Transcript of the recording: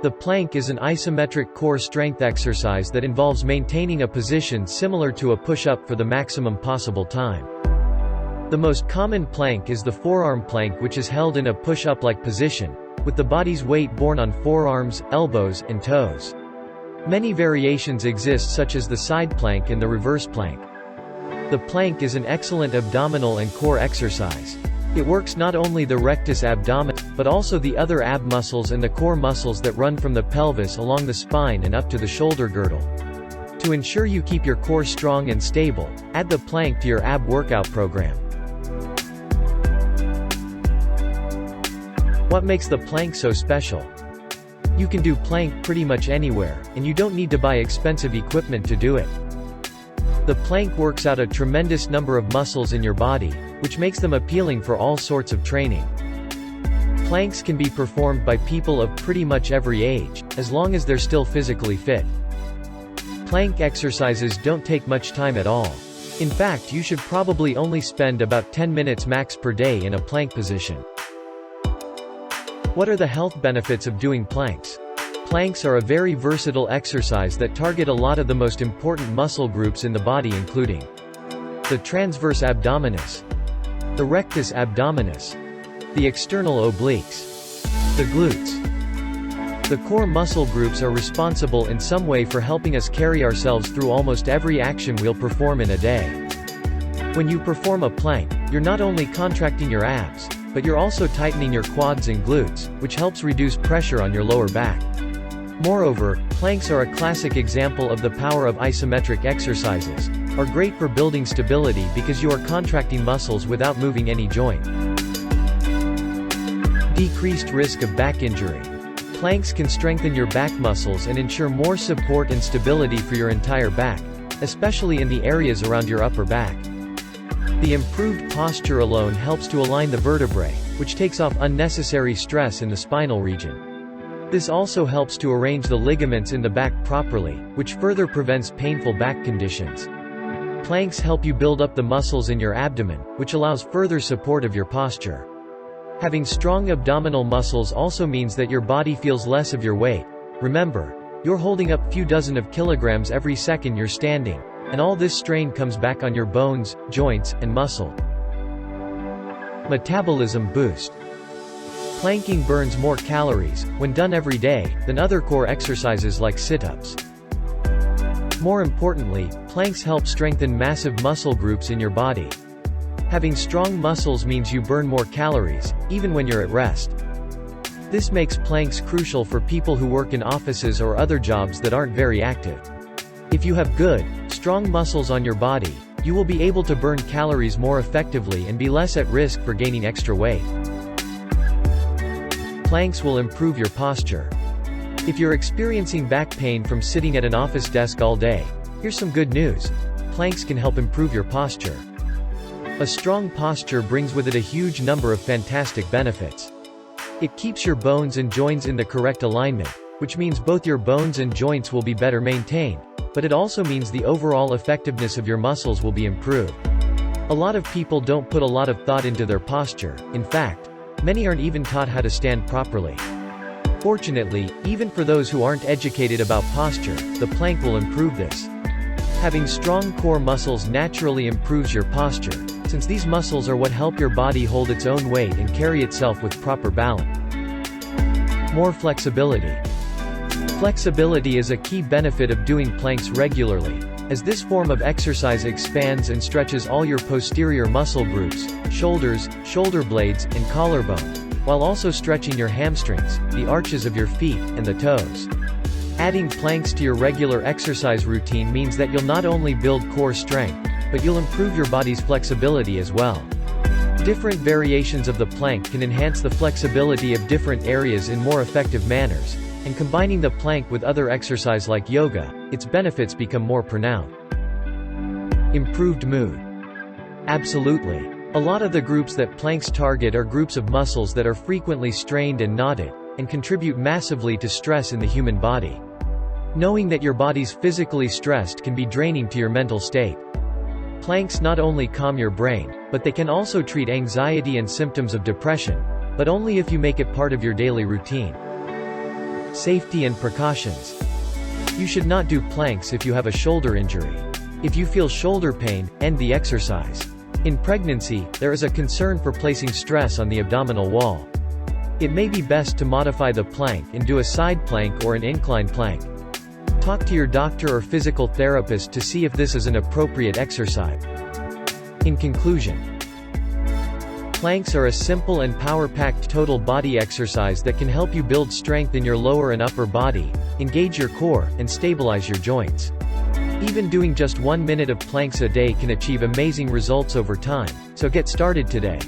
The plank is an isometric core strength exercise that involves maintaining a position similar to a push-up for the maximum possible time. The most common plank is the forearm plank, which is held in a push-up-like position, with the body's weight borne on forearms, elbows, and toes. Many variations exist, such as the side plank and the reverse plank. The plank is an excellent abdominal and core exercise. It works not only the rectus abdominis, but also the other ab muscles and the core muscles that run from the pelvis along the spine and up to the shoulder girdle. To ensure you keep your core strong and stable, add the plank to your ab workout program. What makes the plank so special? You can do plank pretty much anywhere, and you don't need to buy expensive equipment to do it. The plank works out a tremendous number of muscles in your body, which makes them appealing for all sorts of training. Planks can be performed by people of pretty much every age, as long as they're still physically fit. Plank exercises don't take much time at all. In fact, you should probably only spend about 10 minutes max per day in a plank position. What are the health benefits of doing planks? Planks are a very versatile exercise that target a lot of the most important muscle groups in the body, including the transverse abdominis, the rectus abdominis, the external obliques, the glutes. The core muscle groups are responsible in some way for helping us carry ourselves through almost every action we'll perform in a day. When you perform a plank, you're not only contracting your abs, but you're also tightening your quads and glutes, which helps reduce pressure on your lower back. Moreover, planks are a classic example of the power of isometric exercises, are great for building stability because you are contracting muscles without moving any joint. Decreased risk of back injury. Planks can strengthen your back muscles and ensure more support and stability for your entire back, especially in the areas around your upper back. The improved posture alone helps to align the vertebrae, which takes off unnecessary stress in the spinal region. This also helps to arrange the ligaments in the back properly, which further prevents painful back conditions. Planks help you build up the muscles in your abdomen, which allows further support of your posture. Having strong abdominal muscles also means that your body feels less of your weight. Remember, you're holding up few dozen of kilograms every second you're standing, and all this strain comes back on your bones, joints, and muscle. Metabolism boost. Planking burns more calories, when done every day, than other core exercises like sit-ups. More importantly, planks help strengthen massive muscle groups in your body. Having strong muscles means you burn more calories, even when you're at rest. This makes planks crucial for people who work in offices or other jobs that aren't very active. If you have good, strong muscles on your body, you will be able to burn calories more effectively and be less at risk for gaining extra weight. Planks will improve your posture. If you're experiencing back pain from sitting at an office desk all day, here's some good news. Planks can help improve your posture. A strong posture brings with it a huge number of fantastic benefits. It keeps your bones and joints in the correct alignment, which means both your bones and joints will be better maintained, but it also means the overall effectiveness of your muscles will be improved. A lot of people don't put a lot of thought into their posture. In fact, many aren't even taught how to stand properly. Fortunately, even for those who aren't educated about posture, the plank will improve this. Having strong core muscles naturally improves your posture, since these muscles are what help your body hold its own weight and carry itself with proper balance. More flexibility. Flexibility is a key benefit of doing planks regularly, as this form of exercise expands and stretches all your posterior muscle groups, shoulders, shoulder blades, and collarbone, while also stretching your hamstrings, the arches of your feet, and the toes. Adding planks to your regular exercise routine means that you'll not only build core strength, but you'll improve your body's flexibility as well. Different variations of the plank can enhance the flexibility of different areas in more effective manners, and combining the plank with other exercise like yoga, its benefits become more pronounced. Improved mood. Absolutely. A lot of the groups that planks target are groups of muscles that are frequently strained and knotted, and contribute massively to stress in the human body. Knowing that your body's physically stressed can be draining to your mental state. Planks not only calm your brain, but they can also treat anxiety and symptoms of depression, but only if you make it part of your daily routine. Safety and precautions. You should not do planks if you have a shoulder injury. If you feel shoulder pain, end the exercise. In pregnancy, there is a concern for placing stress on the abdominal wall. It may be best to modify the plank and do a side plank or an incline plank. Talk to your doctor or physical therapist to see if this is an appropriate exercise. In conclusion, planks are a simple and power-packed total body exercise that can help you build strength in your lower and upper body, engage your core, and stabilize your joints. Even doing just 1 minute of planks a day can achieve amazing results over time, so get started today.